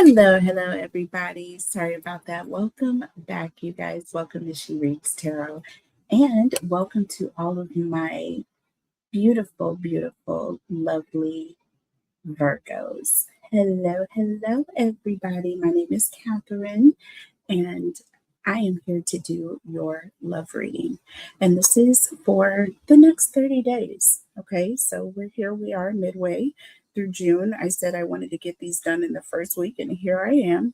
Hello, everybody. Sorry about that. Welcome back, you guys. Welcome to She Reads Tarot. And welcome to all of my beautiful, lovely Virgos. Hello, everybody. My name is Catherine, and I am here to do your love reading. And this is for the next 30 days. Okay, so we are midway through June. I said I wanted to get these done in the first week, and here I am.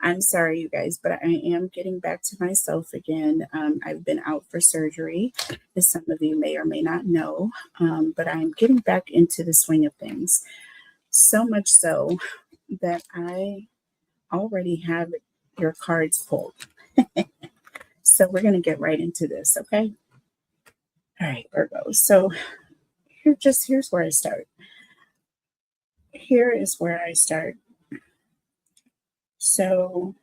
I'm sorry, you guys, but I am getting back to myself again. I've been out for surgery, as some of you may or may not know, but I'm getting back into the swing of things. So much so that I already have your cards pulled. So we're going to get right into this, okay? All right, Virgo. So here's where I start. Here is where I start. So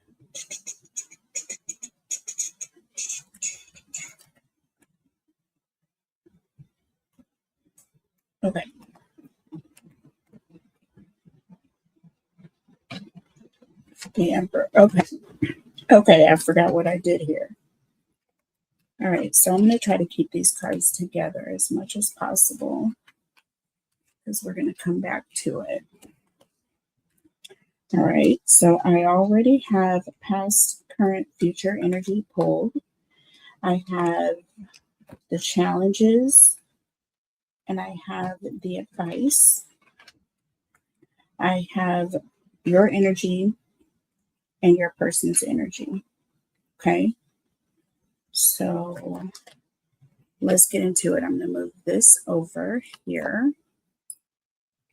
okay. The Emperor. Okay, I forgot what I did here. All right, so I'm going to try to keep these cards together as much as possible because we're going to come back to it. All right, so I already have past, current, future energy pulled. I have the challenges, and I have the advice. I have your energy and your person's energy. Okay, so let's get into it. I'm going to move this over here.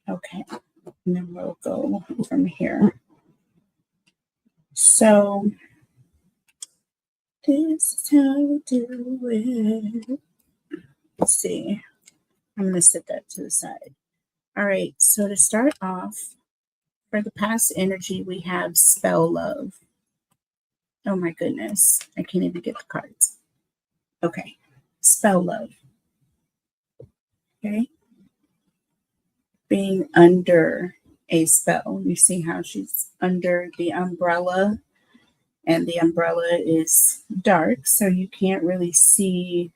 Okay, and then we'll go from here. So this is how we do it. Let's see. I'm going to set that to the side. All right, so to start off, for the past energy, we have spell love. Oh my goodness, I can't even get the cards. Okay, spell love. Okay, being under a spell. You see how she's under the umbrella, and the umbrella is dark, so you can't really see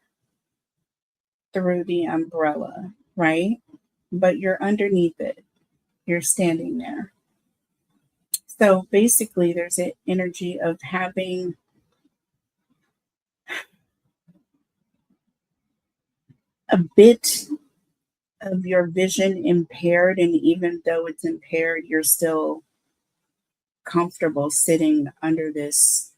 through the umbrella, right? But you're underneath it. You're standing there. So basically, there's an energy of having a bit of your vision impaired, and even though it's impaired, you're still comfortable sitting under this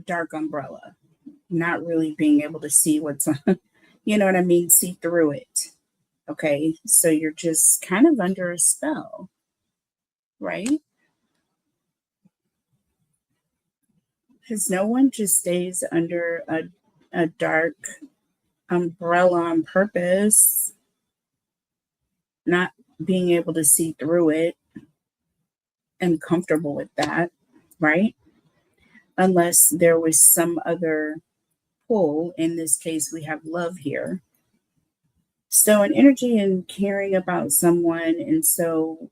dark umbrella, not really being able to see what's on, you know what I mean? See through it. Okay, so you're just kind of under a spell, right? Because no one just stays under a dark umbrella on purpose, not being able to see through it and comfortable with that, right? Unless there was some other pull. In this case, we have love here. So an energy and caring about someone, and so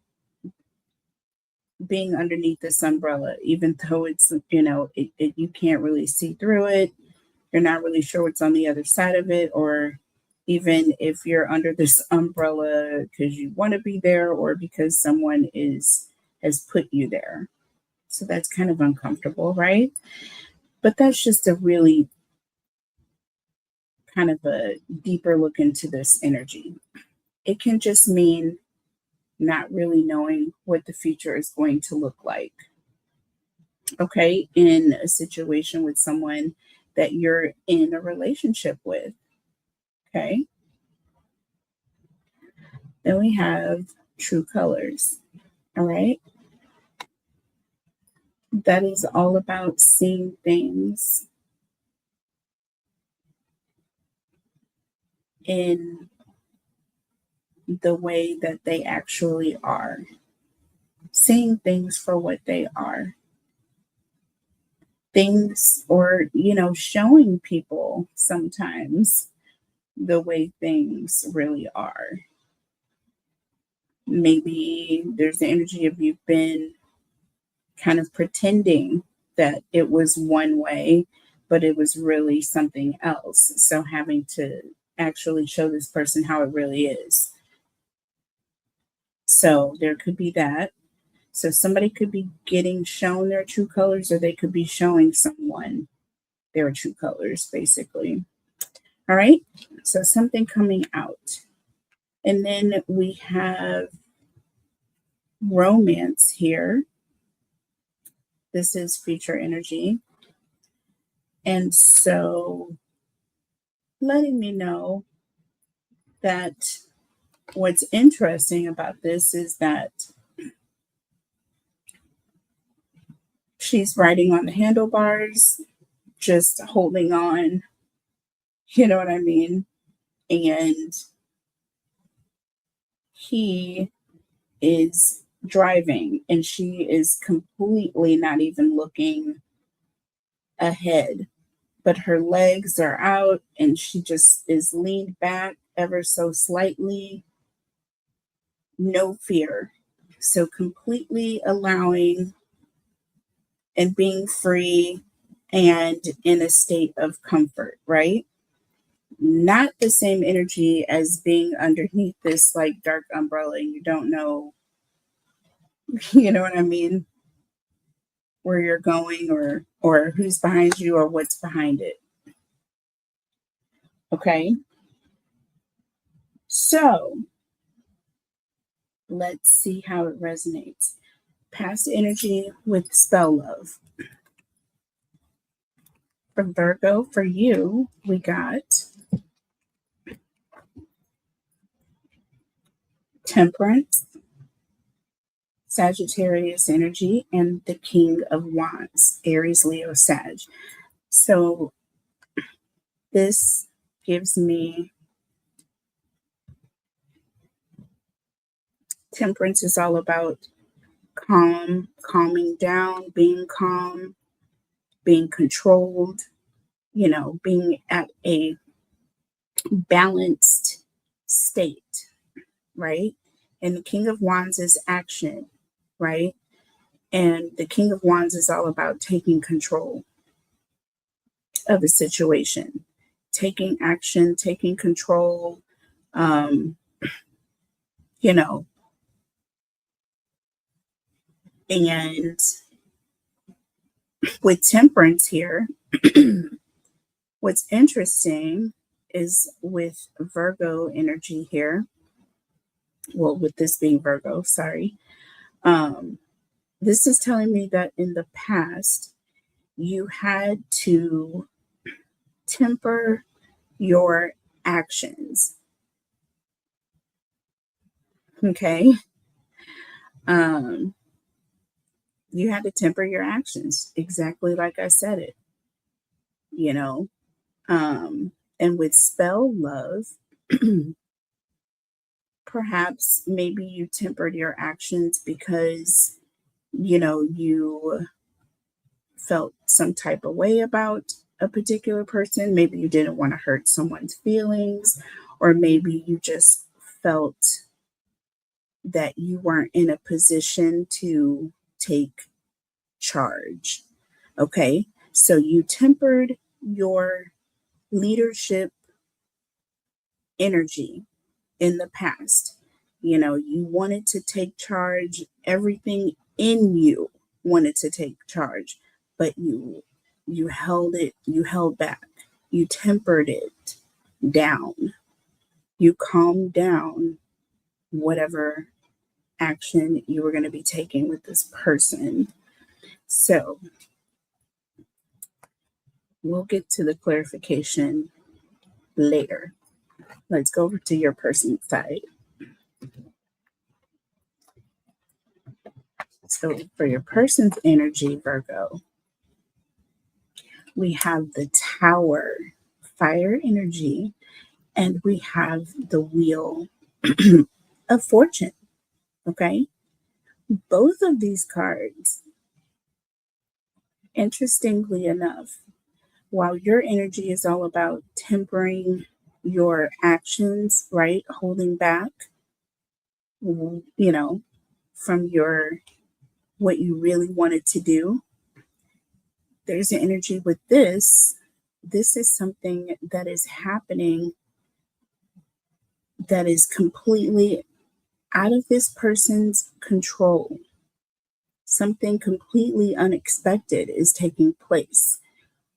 being underneath this umbrella, even though it's, you can't really see through it, you're not really sure what's on the other side of it, or even if you're under this umbrella because you want to be there or because someone has put you there. So that's kind of uncomfortable, right? But that's just a really kind of a deeper look into this energy. It can just mean not really knowing what the future is going to look like. Okay, in a situation with someone that you're in a relationship with. Okay. Then we have true colors. All right. That is all about seeing things in the way that they actually are, seeing things for what they are. Things, or, showing people sometimes the way things really are. Maybe there's the energy of you've been kind of pretending that it was one way, but it was really something else. So having to actually show this person how it really is. So there could be that. So somebody could be getting shown their true colors, or they could be showing someone their true colors, basically. All right. So something coming out. And then we have romance here. This is future energy. And so letting me know that what's interesting about this is that she's riding on the handlebars, just holding on, you know what I mean? And he is driving, and she is completely not even looking ahead, but her legs are out and she just is leaned back ever so slightly. No fear. So completely allowing and being free and in a state of comfort, right? Not the same energy as being underneath this like dark umbrella and you don't know, you know what I mean, where you're going or who's behind you or what's behind it. Okay? So, let's see how it resonates. Past energy with spell love. For Virgo, for you, we got Temperance, Sagittarius energy, and the King of Wands, Aries, Leo, Sag. So this gives me Temperance is all about calming down, being calm, being controlled, being at a balanced state, right? And the King of Wands is action, right? And the King of Wands is all about taking control of a situation, taking action, taking control, um, you know, and with Temperance here, what's interesting is with Virgo energy here, well, with this being Virgo, sorry, this is telling me that in the past, you had to temper your actions. Okay. You had to temper your actions exactly like I said it, you know. And with spell love, perhaps maybe you tempered your actions because, you felt some type of way about a particular person. Maybe you didn't want to hurt someone's feelings, or maybe you just felt that you weren't in a position to take charge. Okay. So you tempered your leadership energy in the past. You wanted to take charge, everything in you wanted to take charge, but you held back. You tempered it down. You calmed down whatever action you were going to be taking with this person. So, we'll get to the clarification later. Let's go over to your person's side. So for your person's energy, Virgo, we have the Tower, fire energy, and we have the Wheel of Fortune. Okay. Both of these cards, interestingly enough, while your energy is all about tempering your actions, right? Holding back, you know, from what you really wanted to do. There's an energy with this. This is something that is happening that is completely out of this person's control. Something completely unexpected is taking place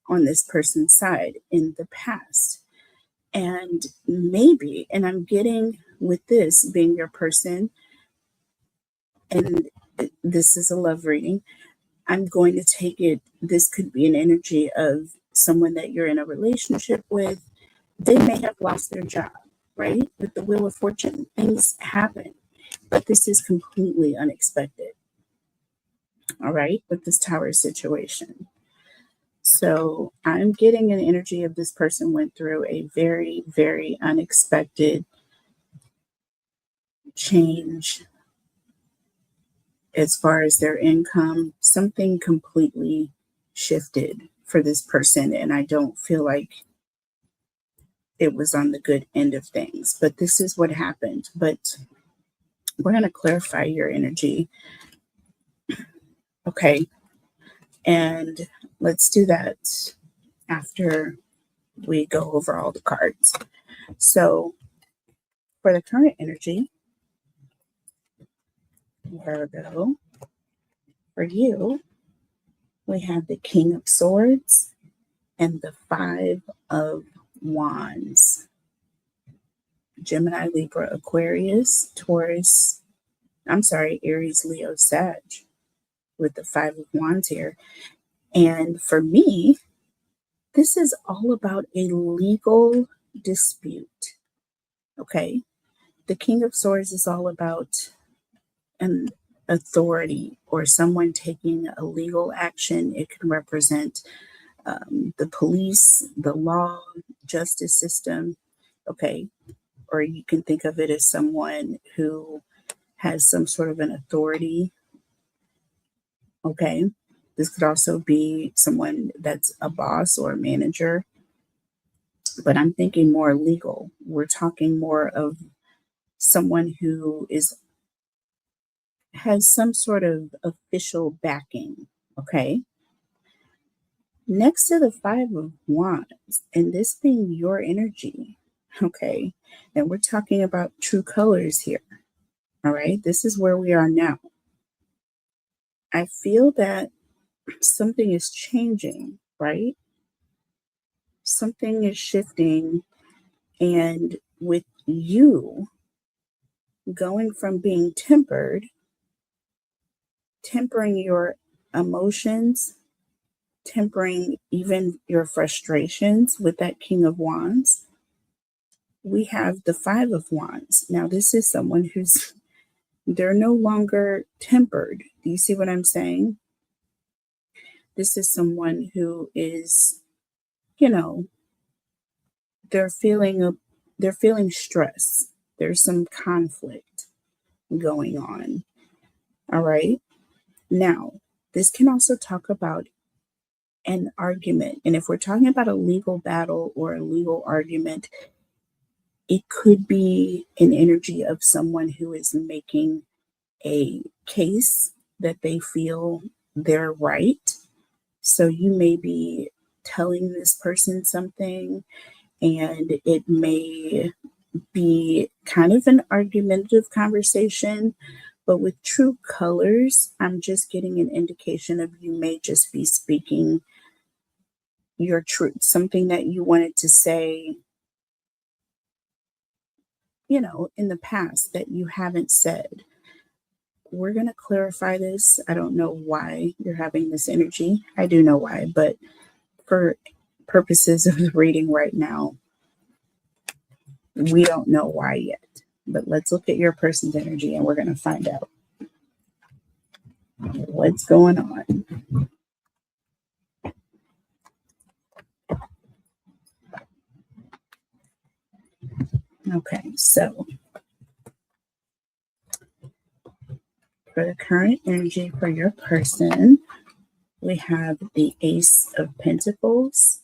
on this person's side in the past. And maybe, and I'm getting with this being your person, and this is a love reading, I'm going to take it, this could be an energy of someone that you're in a relationship with. They may have lost their job, right? With the Wheel of Fortune, things happen, but this is completely unexpected, all right, with this Tower situation. So I'm getting an energy of this person went through a very, very unexpected change as far as their income. Something completely shifted for this person, and I don't feel like it was on the good end of things, but this is what happened. But we're going to clarify your energy. Okay. And let's do that after we go over all the cards. So for the current energy, Virgo, for you, we have the King of Swords and the Five of Wands. Gemini, Libra, Aquarius, Taurus, Aries, Leo, Sag, with the Five of Wands here. And for me, this is all about a legal dispute. Okay. The King of Swords is all about an authority or someone taking a legal action. It can represent the police, the law, justice system. Okay. Or you can think of it as someone who has some sort of an authority. Okay. This could also be someone that's a boss or a manager, but I'm thinking more legal. We're talking more of someone who has some sort of official backing. Okay. Next to the Five of Wands, and this being your energy. Okay. And we're talking about true colors here. All right. This is where we are now. I feel that something is changing, right? Something is shifting. And with you going from being tempering your emotions, tempering even your frustrations with that King of Wands, we have the Five of Wands. Now, this is someone they're no longer tempered. Do you see what I'm saying? This is someone who is, they're feeling stress. There's some conflict going on. All right. Now, this can also talk about an argument. And if we're talking about a legal battle or a legal argument, it could be an energy of someone who is making a case that they feel they're right. So you may be telling this person something, and it may be kind of an argumentative conversation. But with true colors, I'm just getting an indication of you may just be speaking your truth, something that you wanted to say, in the past that you haven't said. We're going to clarify this. I don't know why you're having this energy. I do know why, but for purposes of the reading right now, we don't know why yet. But let's look at your person's energy and we're going to find out what's going on. Okay, so for the current energy for your person, we have the Ace of Pentacles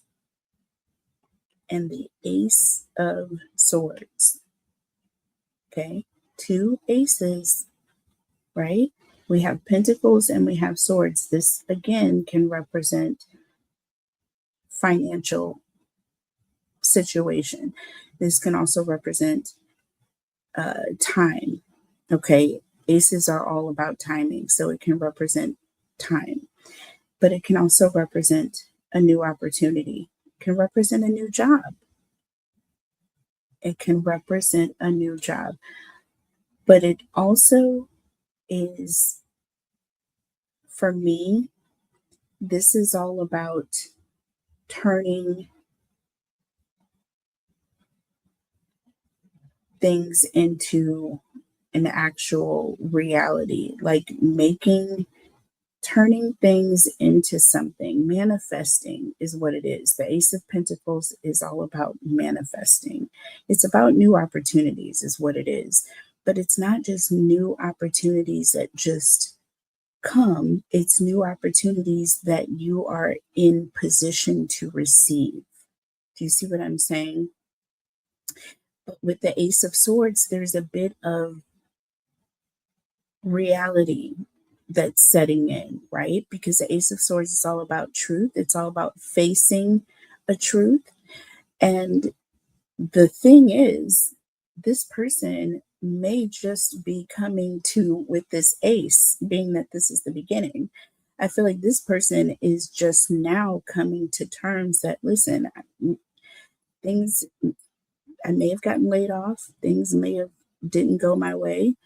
and the Ace of Swords. Okay, two aces, right? We have pentacles and we have swords. This again can represent financial situation. This can also represent time. Okay, aces are all about timing, so it can represent time, but it can also represent a new opportunity. It can represent a new job. It can represent a new job, but it also is, for me, this is all about turning things into an actual reality, like turning things into something. Manifesting is what it is. The Ace of Pentacles is all about manifesting. It's about new opportunities, is what it is. But it's not just new opportunities that just come, it's new opportunities that you are in position to receive. Do you see what I'm saying? But with the Ace of Swords, there's a bit of reality that's setting in, right? Because the Ace of Swords is all about truth. It's all about facing a truth. And the thing is, this person may just be coming to with this ace, being that this is the beginning. I feel like this person is just now coming to terms that, listen, things, I may have gotten laid off, things may have didn't go my way,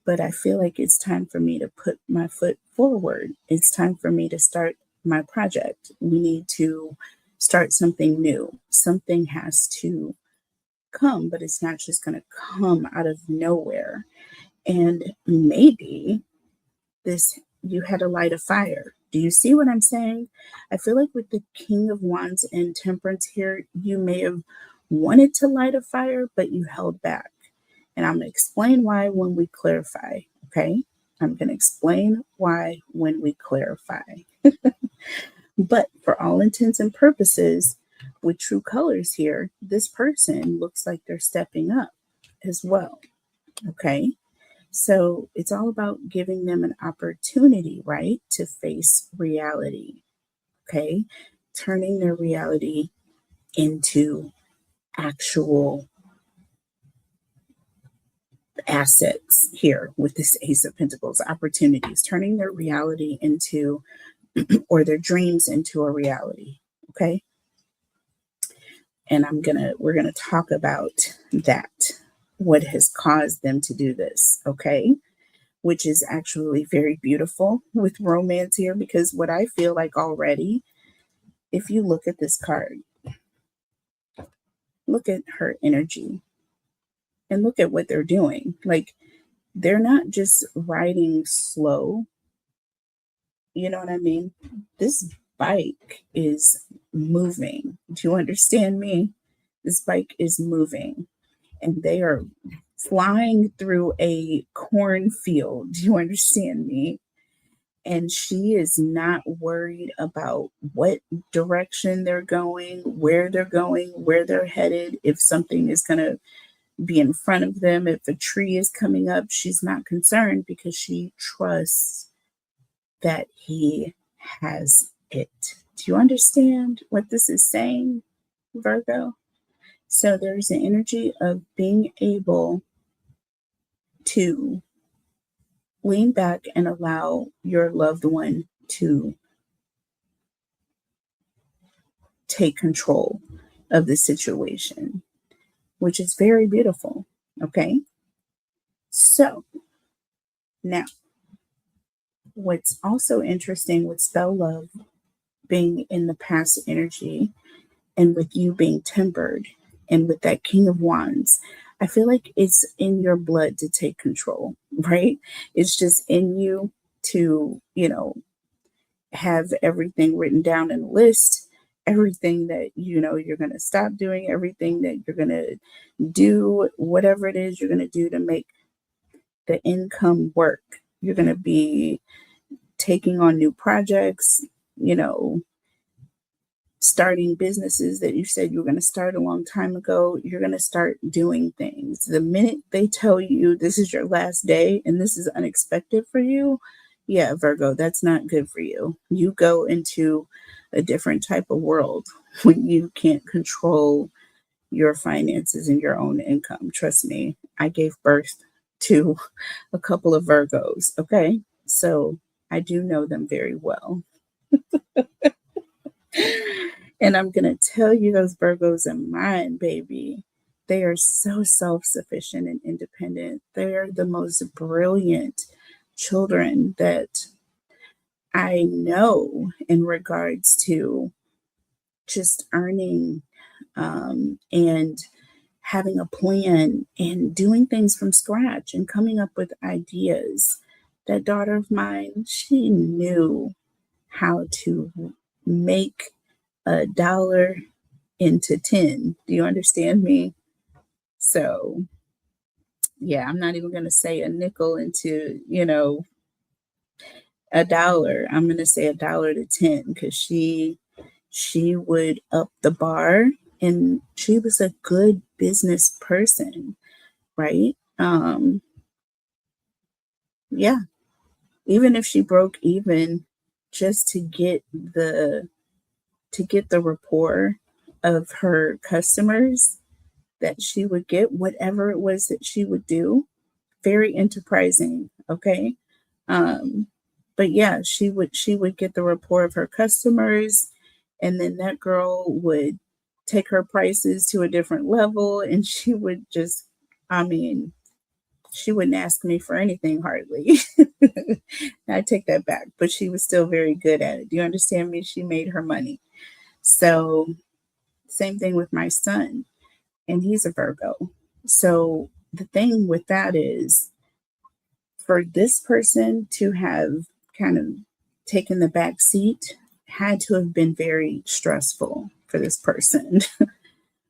but I feel like it's time for me to put my foot forward. It's time for me to start my project. We need to start something new. Something has to come, but it's not just going to come out of nowhere. And maybe you had to light a fire. Do you see what I'm saying? I feel like with the King of Wands and Temperance here, you may have wanted to light a fire, but you held back. And I'm going to explain why when we clarify, okay? I'm going to explain why when we clarify. But for all intents and purposes, with true colors here, this person looks like they're stepping up as well, okay? So it's all about giving them an opportunity, right, to face reality, okay? Turning their reality into actual assets here with this Ace of Pentacles, opportunities, turning their reality into, or their dreams into a reality, okay? And we're gonna talk about that, what has caused them to do this, okay? Which is actually very beautiful with romance here, because what I feel like already, if you look at this card, look at her energy and look at what they're doing. Like, they're not just riding slow. You know what I mean? This bike is moving. Do you understand me? This bike is moving and they are flying through a cornfield. Do you understand me? And she is not worried about what direction they're going, where they're headed, if something is going to be in front of them, if a tree is coming up. She's not concerned because she trusts that he has it. Do you understand what this is saying, Virgo? So there's an energy of being able to lean back and allow your loved one to take control of the situation, which is very beautiful. Okay. So now, what's also interesting with spell love being in the past energy and with you being tempered and with that King of Wands, I feel like it's in your blood to take control, right? It's just in you to, have everything written down in a list, everything that you're going to stop doing, everything that you're going to do, whatever it is you're going to do to make the income work. You're going to be taking on new projects, starting businesses that you said you were going to start a long time ago. You're going to start doing things. The minute they tell you this is your last day and this is unexpected for you, yeah, Virgo, that's not good for you. You go into a different type of world when you can't control your finances and your own income. Trust me, I gave birth to a couple of Virgos, okay? So I do know them very well. And I'm going to tell you, those Virgos are mine, baby. They are so self sufficient and independent. They are the most brilliant children that I know in regards to just earning and having a plan and doing things from scratch and coming up with ideas. That daughter of mine, she knew how to make $1 into 10. Do you understand me? So, yeah, I'm not even going to say a nickel into, $1. I'm going to say $1 to 10 because she would up the bar, and she was a good business person, right? Yeah, even if she broke even just to get the rapport of her customers that she would get, whatever it was that she would do, very enterprising, okay? Um, but yeah, she would get the rapport of her customers, and then that girl would take her prices to a different level, and she would just, I mean, she wouldn't ask me for anything hardly. I take that back, but she was still very good at it. Do you understand me? She made her money. So, same thing with my son, and he's a Virgo. So, the thing with that is, for this person to have kind of taken the back seat had to have been very stressful for this person,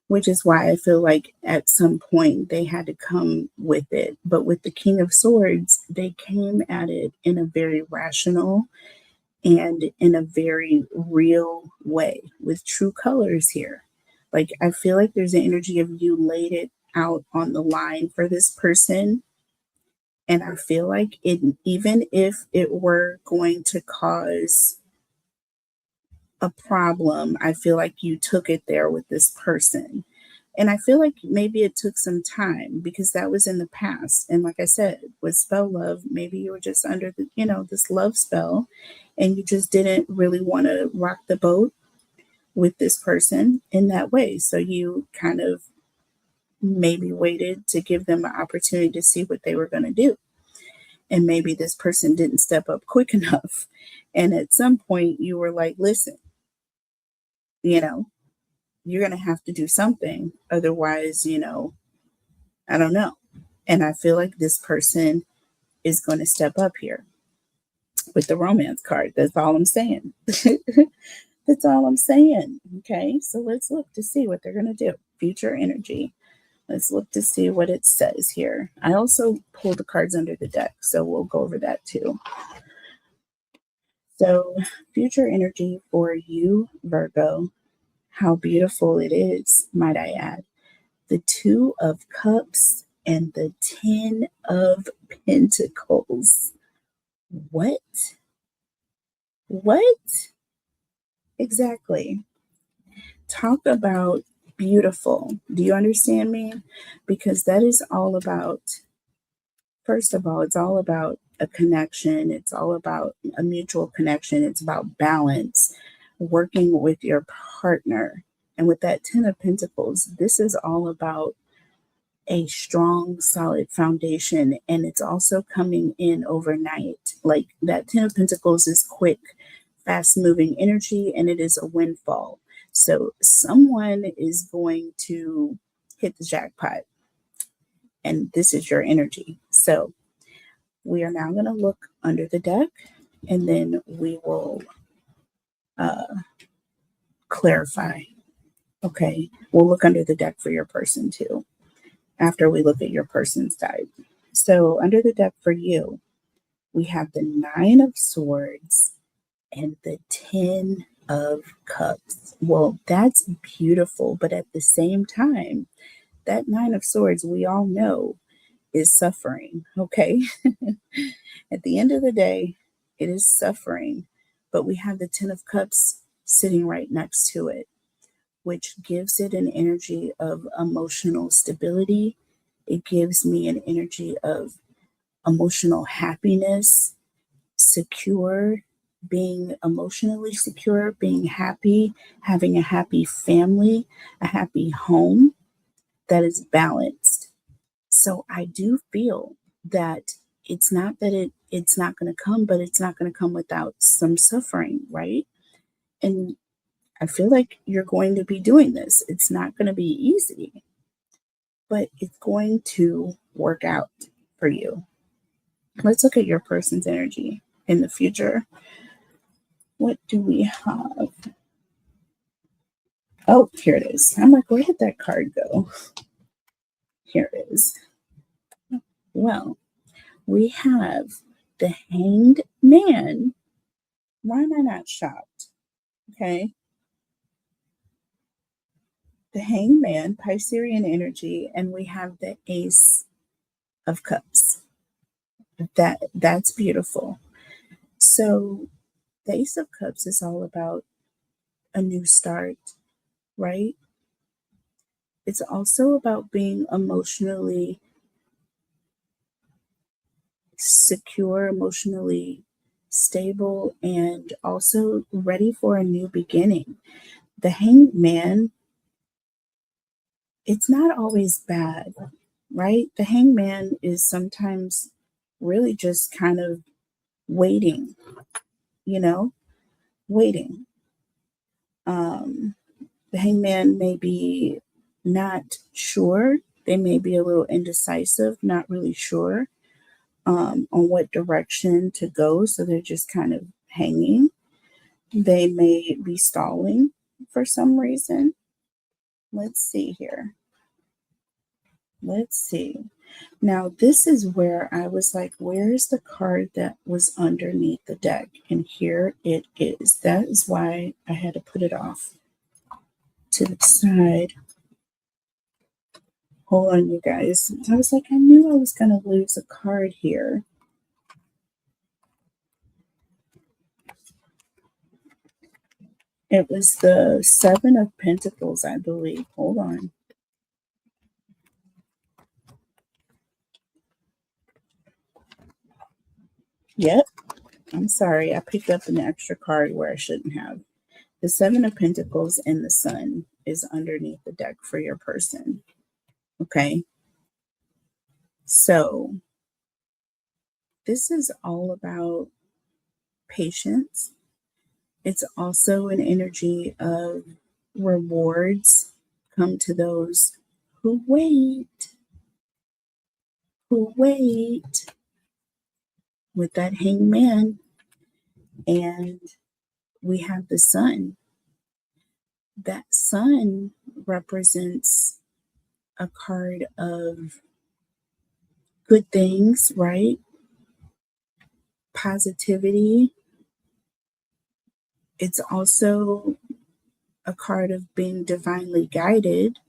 which is why I feel like at some point they had to come with it. But with the King of Swords, they came at it in a very rational and in a very real way with true colors here. Like, I feel like there's an energy of you laid it out on the line for this person. And I feel like even if it were going to cause a problem, I feel like you took it there with this person. And I feel like maybe it took some time because that was in the past. And like I said, with spell love, maybe you were just under this love spell, and you just didn't really want to rock the boat with this person in that way. So you kind of maybe waited to give them an opportunity to see what they were going to do. And maybe this person didn't step up quick enough. And at some point you were like, listen, you're going to have to do something. Otherwise, I don't know. And I feel like this person is going to step up here with the romance card. That's all I'm saying. That's all I'm saying. Okay. So let's look to see what they're going to do. Future energy. Let's look to see what it says here. I also pulled the cards under the deck, so we'll go over that too. So, future energy for you, Virgo. How beautiful it is, might I add. The Two of Cups and the 10 of Pentacles. What? What? Exactly. Talk about beautiful. Do you understand me? Because that is all about, first of all, it's all about a connection. It's all about a mutual connection. It's about balance, working with your partner. And with that 10 of Pentacles, this is all about a strong, solid foundation. And it's also coming in overnight. Like, that 10 of Pentacles is quick, fast moving energy, and it is a windfall. So someone is going to hit the jackpot, and this is your energy. So we are now going to look under the deck, and then we will clarify. Okay, we'll look under the deck for your person too, after we look at your person's side. So under the deck for you, we have the 9 of Swords and the 10 of Cups. Well, that's beautiful, but at the same time, that Nine of Swords, we all know, is suffering, okay? At the end of the day, it is suffering, but we have the Ten of Cups sitting right next to it, which gives it an energy of emotional stability. It gives me an energy of emotional happiness, secure, being emotionally secure, being happy, having a happy family, a happy home that is balanced. So I do feel that it's not going to come, but it's not going to come without some suffering, right? And I feel like you're going to be doing this. It's not going to be easy, but it's going to work out for you. Let's look at your person's energy in the future. What do we have? Oh, here it is. I'm like, where did that card go? Here it is. Well, we have the Hanged Man. Why am I not shocked? Okay. The Hanged Man, Piscean energy, and we have the Ace of Cups. That's beautiful. So the Ace of Cups is all about a new start, right? It's also about being emotionally secure, emotionally stable, and also ready for a new beginning. The Hanged Man, it's not always bad, right? The Hanged Man is sometimes really just kind of waiting, you know, waiting. Um, the Hangman may be not sure. They may be a little indecisive, not really sure on what direction to go. So they're just kind of hanging. They may be stalling for some reason. Let's see here. Let's see. Now, this is where I was like, where is the card that was underneath the deck? And here it is. That is why I had to put it off to the side. Hold on, you guys. I was like, I knew I was going to lose a card here. It was the Seven of Pentacles, I believe. Hold on. Yep. I'm sorry. I picked up an extra card where I shouldn't have. The Seven of Pentacles and the Sun is underneath the deck for your person. Okay. So this is all about patience. It's also an energy of rewards come to those who wait, with that hangman. And we have the sun. That sun represents a card of good things, right? Positivity. It's also a card of being divinely guided.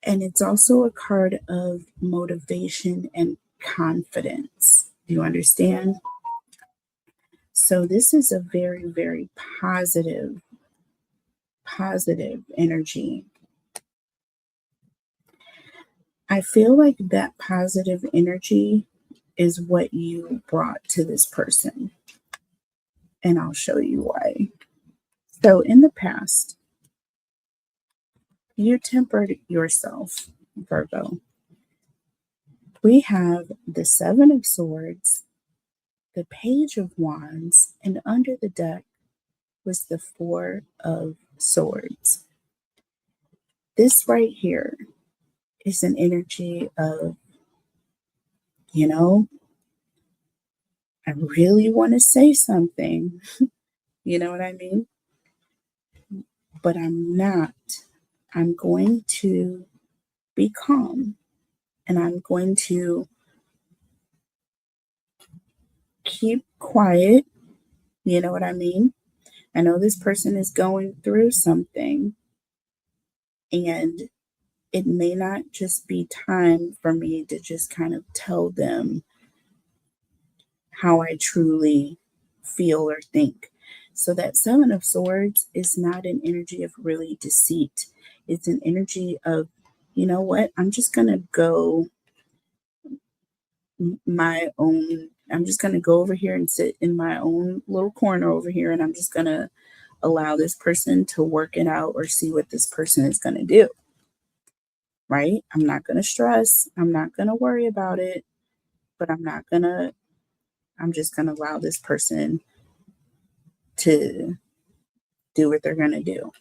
And it's also a card of motivation and confidence. Do you understand? So this is a very, very positive energy. I feel like that positive energy is what you brought to this person. And I'll show you why. So in the past, you tempered yourself, Virgo. We have the Seven of Swords, the Page of Wands, and under the deck was the Four of Swords. This right here is an energy of, you know, I really want to say something. You know what I mean? But I'm not. I'm going to be calm and I'm going to keep quiet. You know what I mean? I know this person is going through something, and it may not just be time for me to just kind of tell them how I truly feel or think. So that Seven of Swords is not an energy of really deceit. It's an energy of, you know what, I'm just going to go I'm just going to go over here and sit in my own little corner over here, and I'm just going to allow this person to work it out or see what this person is going to do. Right? I'm not going to stress. I'm not going to worry about it, but I'm just going to allow this person to do what they're going to do.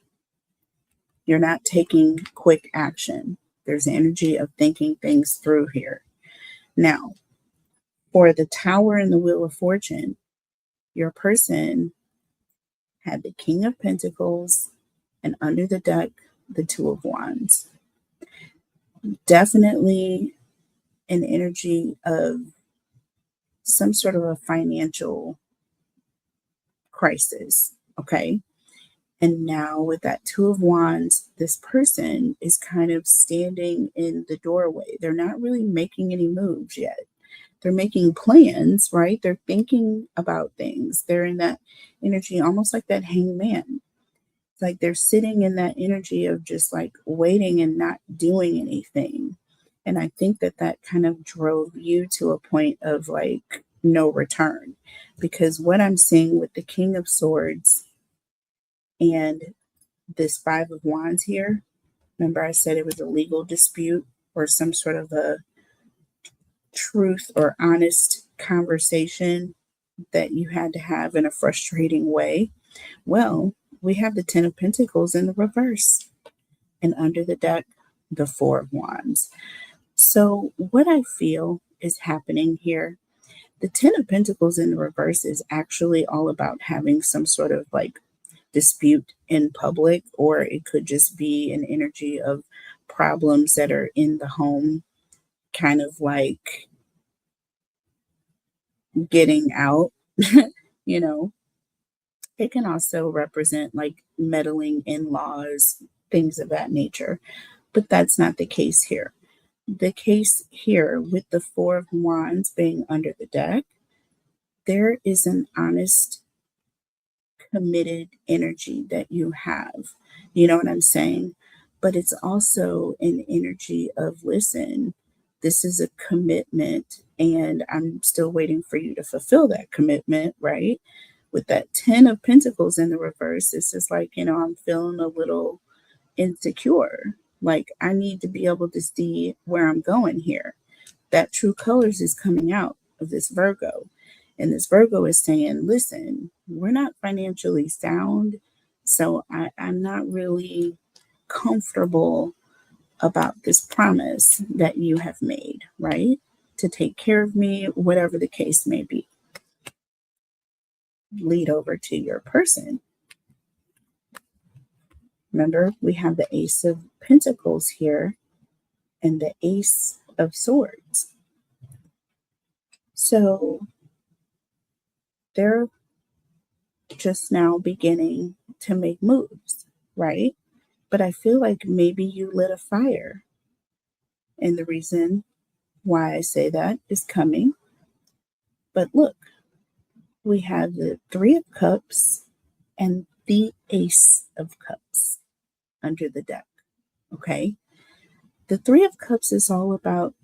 You're not taking quick action. There's energy of thinking things through here. Now, for the Tower and the Wheel of Fortune, your person had the King of Pentacles and under the deck, the Two of Wands. Definitely an energy of some sort of a financial crisis. Okay. And now with that Two of Wands, this person is kind of standing in the doorway. They're not really making any moves yet. They're making plans, right? They're thinking about things. They're in that energy, almost like that hangman. It's like they're sitting in that energy of just like waiting and not doing anything. And I think that that kind of drove you to a point of like no return. Because what I'm seeing with the King of Swords and this Five of Wands here, remember I said it was a legal dispute or some sort of a truth or honest conversation that you had to have in a frustrating way. Well, we have the Ten of Pentacles in the reverse, and under the deck, the Four of Wands. So, what I feel is happening here, the Ten of Pentacles in the reverse is actually all about having some sort of like dispute in public, or it could just be an energy of problems that are in the home, kind of like getting out. you know, it can also represent like meddling in laws, things of that nature, but that's not the case here. The case here with the Four of Wands being under the deck, there is an honest, committed energy that you have. You know what I'm saying? But it's also an energy of, listen, this is a commitment, and I'm still waiting for you to fulfill that commitment, right? With that 10 of Pentacles in the reverse, it's just like, I'm feeling a little insecure. Like, I need to be able to see where I'm going here. That true colors is coming out of this Virgo. And this Virgo is saying, listen, we're not financially sound. So I'm not really comfortable about this promise that you have made, right? To take care of me, whatever the case may be. Lead over to your person. Remember, we have the Ace of Pentacles here and the Ace of Swords. So they're just now beginning to make moves, right? But I feel like maybe you lit a fire. And the reason why I say that is coming. But look, we have the Three of Cups and the Ace of Cups under the deck. Okay. The Three of Cups is all about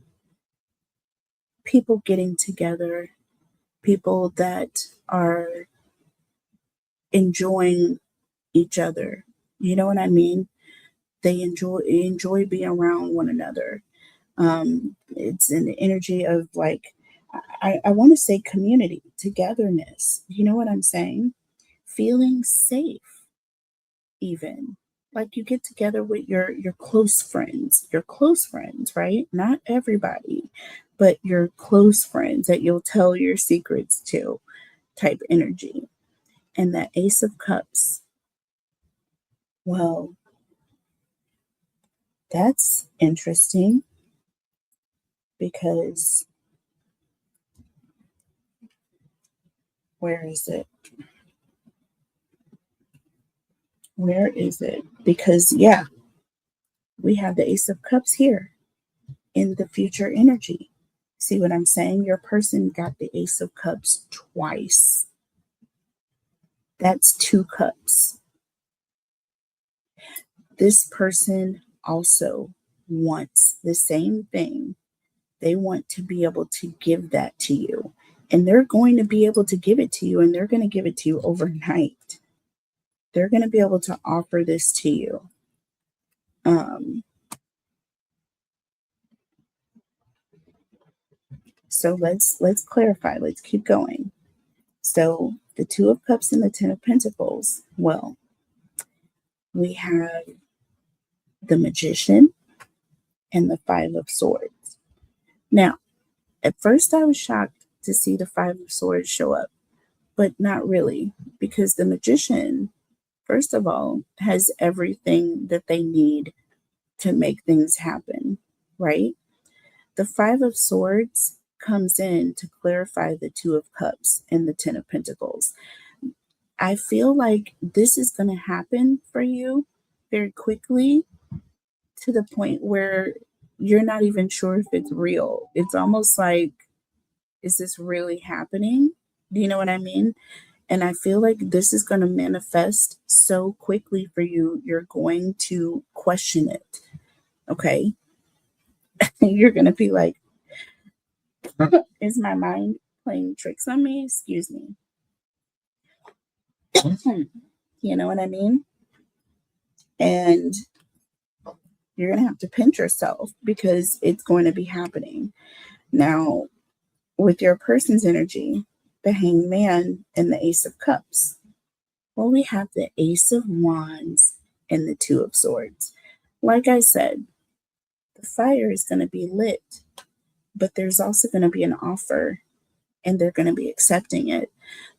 people getting together, people that are enjoying each other. You know what I mean? They enjoy being around one another. It's an energy of like, I want to say community, togetherness. You know what I'm saying? Feeling safe, even. Like you get together with your close friends, right? Not everybody, but your close friends that you'll tell your secrets to, type energy. And that Ace of Cups, well, that's interesting because where is it? Where is it? Because, yeah, we have the Ace of Cups here in the future energy. See what I'm saying? Your person got the Ace of Cups twice. That's 2 cups. This person also wants the same thing. They want to be able to give that to you. And they're going to be able to give it to you, and they're going to give it to you overnight. They're going to be able to offer this to you. So let's clarify. Let's keep going. So the Two of Cups and the Ten of Pentacles. Well, we have the Magician and the Five of Swords. Now, at first I was shocked to see the Five of Swords show up, but not really, because the Magician, first of all, has everything that they need to make things happen, right? The Five of Swords comes in to clarify the Two of Cups and the Ten of Pentacles. I feel like this is going to happen for you very quickly, to the point where you're not even sure if it's real. It's almost like, is this really happening? Do you know what I mean? And I feel like this is going to manifest so quickly for you, you're going to question it. Okay. You're going to be like, is my mind playing tricks on me? Excuse me. You know what I mean? And you're going to have to pinch yourself, because it's going to be happening. Now, with your person's energy, the Hanged Man and the Ace of Cups. Well, we have the Ace of Wands and the Two of Swords. Like I said, the fire is going to be lit, but there's also going to be an offer, and they're going to be accepting it.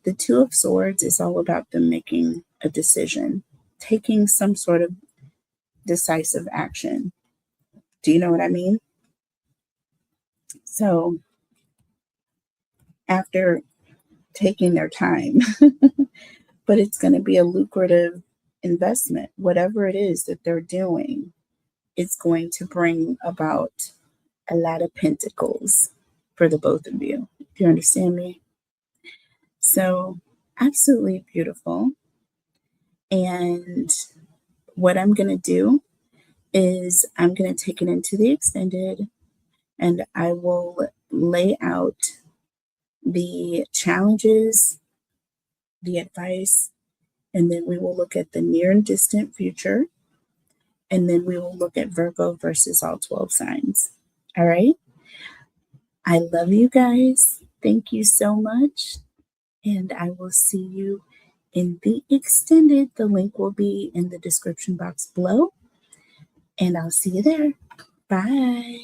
The Two of Swords is all about them making a decision, taking some sort of decisive action. Do you know what I mean? So, after taking their time, but it's going to be a lucrative investment. Whatever it is that they're doing, it's going to bring about a lot of pentacles for the both of you. Do you understand me? So, absolutely beautiful. And what I'm going to do is I'm going to take it into the extended, and I will lay out the challenges, the advice, and then we will look at the near and distant future, and then we will look at Virgo versus all 12 signs. All right? I love you guys. Thank you so much. And I will see you in the extended. The link will be in the description box below. And I'll see you there. Bye.